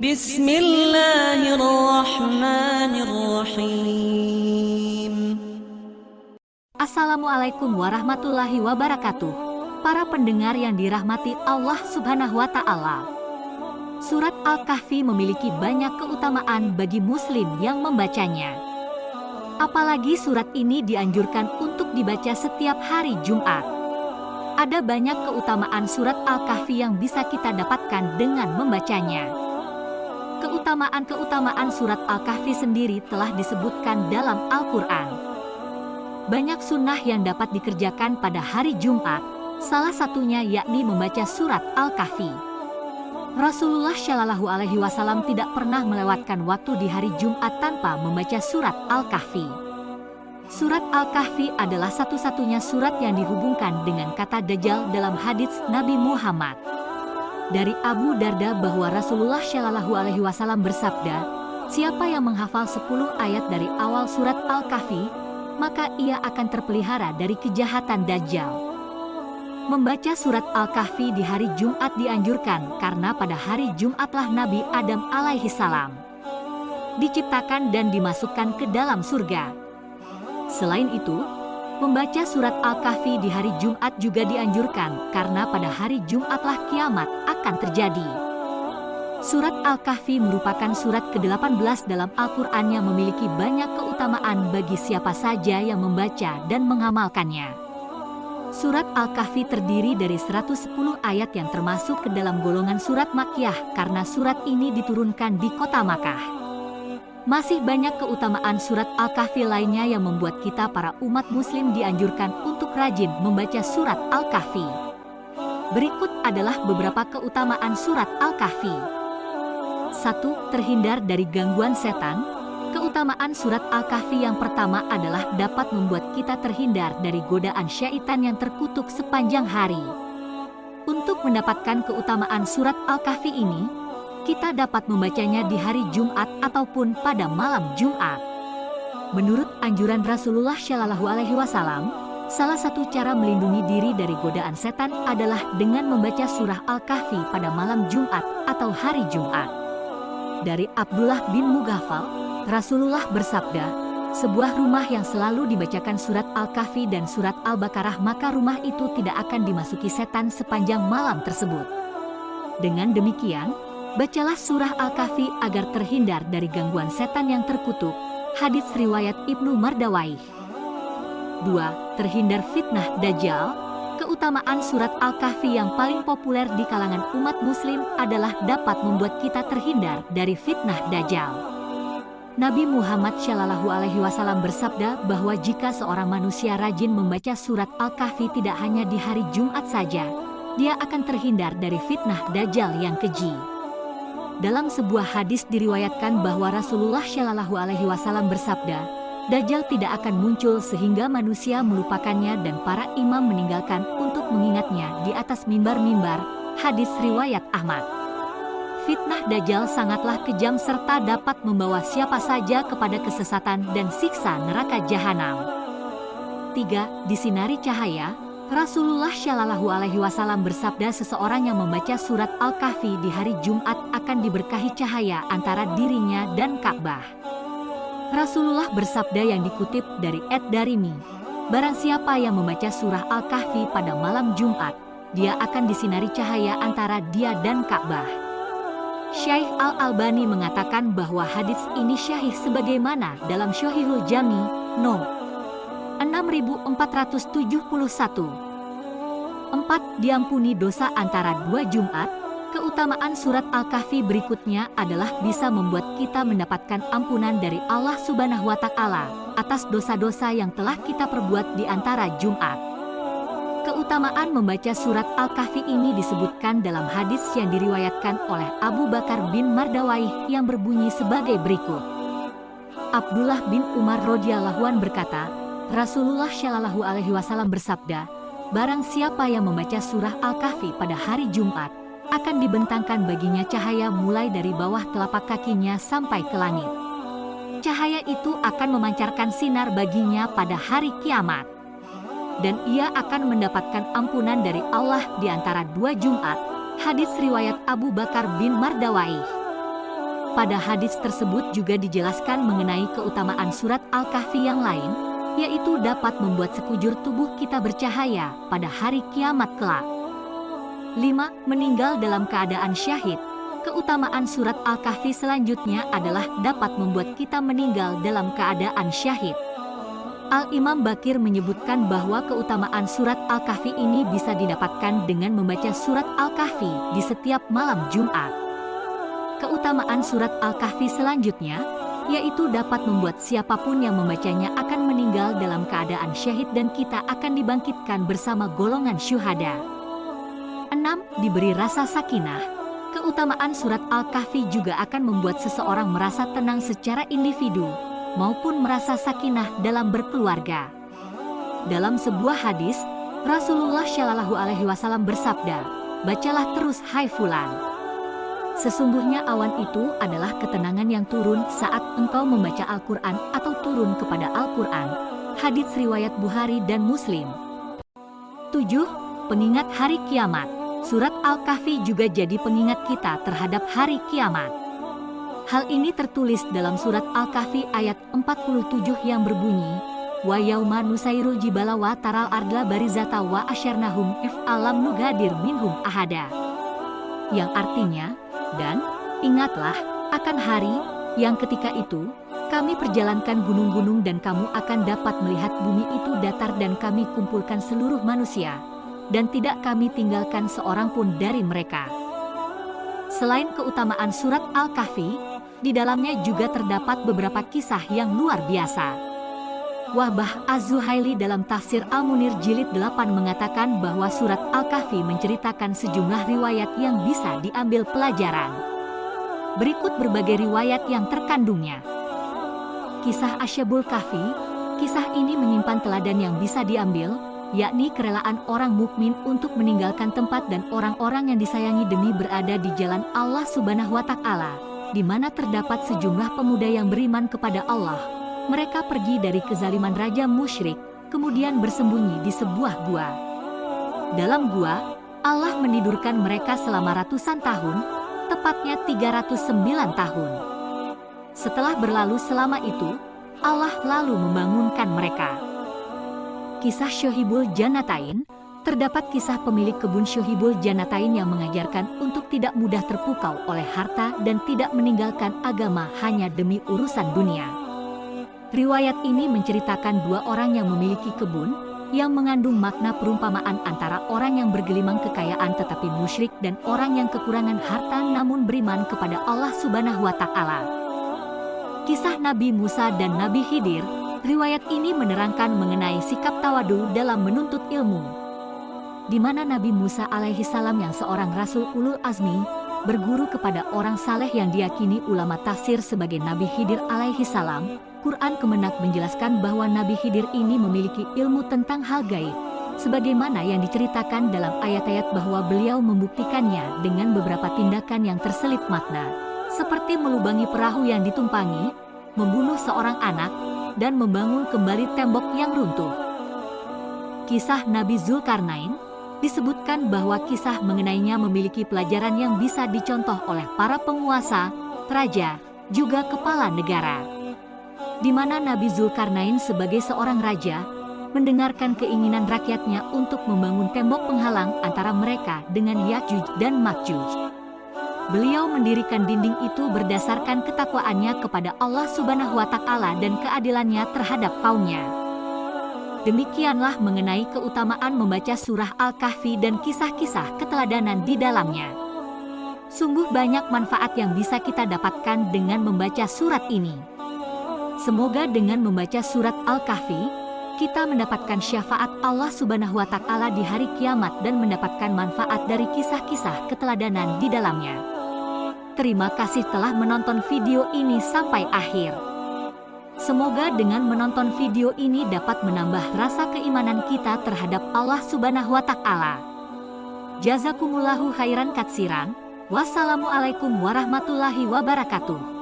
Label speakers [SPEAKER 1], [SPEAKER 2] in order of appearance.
[SPEAKER 1] Bismillahirrahmanirrahim.
[SPEAKER 2] Assalamualaikum warahmatullahi wabarakatuh. Para pendengar yang dirahmati Allah Subhanahu wa Ta'ala. Surat Al-Kahfi memiliki banyak keutamaan bagi muslim yang membacanya. Apalagi surat ini dianjurkan untuk dibaca setiap hari Jumat. Ada banyak keutamaan surat Al-Kahfi yang bisa kita dapatkan dengan membacanya. Keutamaan-keutamaan surat Al-Kahfi sendiri telah disebutkan dalam Al-Quran. Banyak sunnah yang dapat dikerjakan pada hari Jumat, salah satunya yakni membaca surat Al-Kahfi. Rasulullah Shallallahu Alaihi Wasallam tidak pernah melewatkan waktu di hari Jumat tanpa membaca surat Al-Kahfi. Surat Al-Kahfi adalah satu-satunya surat yang dihubungkan dengan kata Dajjal dalam hadits Nabi Muhammad. Dari Abu Darda bahwa Rasulullah Shallallahu Alaihi Wasallam bersabda, siapa yang menghafal 10 ayat dari awal surat Al-Kahfi, maka ia akan terpelihara dari kejahatan Dajjal. Membaca surat Al-Kahfi di hari Jumat dianjurkan karena pada hari Jumatlah Nabi Adam alaihi salam diciptakan dan dimasukkan ke dalam surga. Selain itu, membaca surat Al-Kahfi di hari Jumat juga dianjurkan karena pada hari Jumatlah kiamat akan terjadi. Surat Al-Kahfi merupakan surat ke-18 dalam Al-Quran yang memiliki banyak keutamaan bagi siapa saja yang membaca dan mengamalkannya. Surat Al-Kahfi terdiri dari 110 ayat yang termasuk ke dalam golongan surat Makkiyah karena surat ini diturunkan di kota Makkah. Masih banyak keutamaan surat Al-Kahfi lainnya yang membuat kita para umat muslim dianjurkan untuk rajin membaca surat Al-Kahfi. Berikut adalah beberapa keutamaan surat Al-Kahfi. 1. Terhindar dari gangguan setan. Keutamaan surat Al-Kahfi yang pertama adalah dapat membuat kita terhindar dari godaan syaitan yang terkutuk sepanjang hari. Untuk mendapatkan keutamaan surat Al-Kahfi ini, kita dapat membacanya di hari Jumat ataupun pada malam Jumat. Menurut anjuran Rasulullah Shallallahu Alaihi Wasallam, salah satu cara melindungi diri dari godaan setan adalah dengan membaca surah Al-Kahfi pada malam Jumat atau hari Jumat. Dari Abdullah bin Mughaffal, Rasulullah bersabda, sebuah rumah yang selalu dibacakan surat Al-Kahfi dan surat Al-Baqarah maka rumah itu tidak akan dimasuki setan sepanjang malam tersebut. Dengan demikian, bacalah surah Al-Kahfi agar terhindar dari gangguan setan yang terkutuk. Hadits riwayat Ibnu Mardawaih. 2. Terhindar fitnah Dajjal. Keutamaan surat Al-Kahfi yang paling populer di kalangan umat muslim adalah dapat membuat kita terhindar dari fitnah Dajjal. Nabi Muhammad Shallallahu Alaihi Wasallam bersabda bahwa jika seorang manusia rajin membaca surat Al-Kahfi tidak hanya di hari Jumat saja, dia akan terhindar dari fitnah Dajjal yang keji. Dalam sebuah hadis diriwayatkan bahwa Rasulullah Shallallahu Alaihi Wasallam bersabda, Dajjal tidak akan muncul sehingga manusia melupakannya dan para imam meninggalkan untuk mengingatnya di atas mimbar-mimbar. Hadis riwayat Ahmad. Fitnah Dajjal sangatlah kejam serta dapat membawa siapa saja kepada kesesatan dan siksa neraka jahanam. 3. Disinari cahaya. Rasulullah Shallallahu Alaihi Wasallam bersabda seseorang yang membaca surat Al-Kahfi di hari Jumat akan diberkahi cahaya antara dirinya dan Ka'bah. Rasulullah bersabda yang dikutip dari Ad-Darimi, barang siapa yang membaca surah Al-Kahfi pada malam Jumat, dia akan disinari cahaya antara dia dan Ka'bah. Syekh Al-Albani mengatakan bahwa hadits ini syahih sebagaimana dalam Syahihul Jami, No. 6471. 4. Diampuni dosa antara dua Jumat. Keutamaan surat Al-Kahfi berikutnya adalah bisa membuat kita mendapatkan ampunan dari Allah Subhanahu wa Ta'ala atas dosa-dosa yang telah kita perbuat di antara Jumat. Keutamaan membaca surat Al-Kahfi ini disebutkan dalam hadis yang diriwayatkan oleh Abu Bakar bin Mardawaih yang berbunyi sebagai berikut. Abdullah bin Umar radhiyallahu anhu berkata, Rasulullah Shallallahu Alaihi Wasallam bersabda, barang siapa yang membaca surah Al-Kahfi pada hari Jumat, akan dibentangkan baginya cahaya mulai dari bawah telapak kakinya sampai ke langit. Cahaya itu akan memancarkan sinar baginya pada hari kiamat. Dan ia akan mendapatkan ampunan dari Allah di antara dua Jumat. Hadis riwayat Abu Bakar bin Mardawaih. Pada hadis tersebut juga dijelaskan mengenai keutamaan surat Al-Kahfi yang lain, yaitu dapat membuat sekujur tubuh kita bercahaya pada hari kiamat kelak. 5. Meninggal dalam keadaan syahid. Keutamaan surat Al-Kahfi selanjutnya adalah dapat membuat kita meninggal dalam keadaan syahid. Al-Imam Bakir menyebutkan bahwa keutamaan surat Al-Kahfi ini bisa didapatkan dengan membaca surat Al-Kahfi di setiap malam Jumat. Keutamaan surat Al-Kahfi selanjutnya, yaitu dapat membuat siapapun yang membacanya akan meninggal dalam keadaan syahid dan kita akan dibangkitkan bersama golongan syuhada. 6. Diberi rasa sakinah. Keutamaan surat Al-Kahfi juga akan membuat seseorang merasa tenang secara individu, maupun merasa sakinah dalam berkeluarga. Dalam sebuah hadis, Rasulullah Shallallahu Alaihi Wasallam bersabda, "Bacalah terus hai fulan. Sesungguhnya awan itu adalah ketenangan yang turun saat engkau membaca Al-Quran atau turun kepada Al-Quran." Hadits riwayat Bukhari dan Muslim. 7. Pengingat hari kiamat. Surat Al-Kahfi juga jadi pengingat kita terhadap hari kiamat. Hal ini tertulis dalam surat Al-Kahfi ayat 47 yang berbunyi, "Wa yauma nusairul jibala wa taral ardla barizata wa asyarnahum if alam nugadir minhum ahada." Yang artinya, dan ingatlah akan hari yang ketika itu kami perjalankan gunung-gunung dan kamu akan dapat melihat bumi itu datar dan kami kumpulkan seluruh manusia dan tidak kami tinggalkan seorang pun dari mereka. Selain keutamaan surat Al-Kahfi, di dalamnya juga terdapat beberapa kisah yang luar biasa. Wahbah Az-Zuhaili dalam tafsir Al-Munir jilid 8 mengatakan bahwa surat Al-Kahfi menceritakan sejumlah riwayat yang bisa diambil pelajaran. Berikut berbagai riwayat yang terkandungnya. Kisah Asyabul Kahfi. Kisah ini menyimpan teladan yang bisa diambil, yakni kerelaan orang mukmin untuk meninggalkan tempat dan orang-orang yang disayangi demi berada di jalan Allah Subhanahu wa Ta'ala, di mana terdapat sejumlah pemuda yang beriman kepada Allah. Mereka pergi dari kezaliman raja musyrik, kemudian bersembunyi di sebuah gua. Dalam gua, Allah menidurkan mereka selama ratusan tahun, tepatnya 309 tahun. Setelah berlalu selama itu, Allah lalu membangunkan mereka. Kisah Syuhibul Jannatain. Terdapat kisah pemilik kebun Syuhibul Jannatain yang mengajarkan untuk tidak mudah terpukau oleh harta dan tidak meninggalkan agama hanya demi urusan dunia. Riwayat ini menceritakan dua orang yang memiliki kebun, yang mengandung makna perumpamaan antara orang yang bergelimang kekayaan tetapi musyrik dan orang yang kekurangan harta namun beriman kepada Allah Subhanahu wa Ta'ala. Kisah Nabi Musa dan Nabi Khidir. Riwayat ini menerangkan mengenai sikap tawadu dalam menuntut ilmu, di mana Nabi Musa alaihi salam yang seorang Rasul Ulul Azmi, berguru kepada orang saleh yang diyakini ulama tafsir sebagai Nabi Khidir alaihi salam. Quran Kemenak menjelaskan bahwa Nabi Khidir ini memiliki ilmu tentang hal gaib, sebagaimana yang diceritakan dalam ayat-ayat bahwa beliau membuktikannya dengan beberapa tindakan yang terselip makna, seperti melubangi perahu yang ditumpangi, membunuh seorang anak, dan membangun kembali tembok yang runtuh. Kisah Nabi Zulkarnain. Disebutkan bahwa kisah mengenainya memiliki pelajaran yang bisa dicontoh oleh para penguasa, raja, juga kepala negara. Di mana Nabi Zulkarnain sebagai seorang raja, mendengarkan keinginan rakyatnya untuk membangun tembok penghalang antara mereka dengan Ya'juj dan Ma'juj. Beliau mendirikan dinding itu berdasarkan ketakwaannya kepada Allah Subhanahu wa Ta'ala dan keadilannya terhadap kaumnya. Demikianlah mengenai keutamaan membaca surah Al-Kahfi dan kisah-kisah keteladanan di dalamnya. Sungguh banyak manfaat yang bisa kita dapatkan dengan membaca surat ini. Semoga dengan membaca surat Al-Kahfi, kita mendapatkan syafaat Allah Subhanahu wa Ta'ala di hari kiamat dan mendapatkan manfaat dari kisah-kisah keteladanan di dalamnya. Terima kasih telah menonton video ini sampai akhir. Semoga dengan menonton video ini dapat menambah rasa keimanan kita terhadap Allah Subhanahu wa Ta'ala. Jazakumullahu khairan katsiran. Wassalamualaikum warahmatullahi wabarakatuh.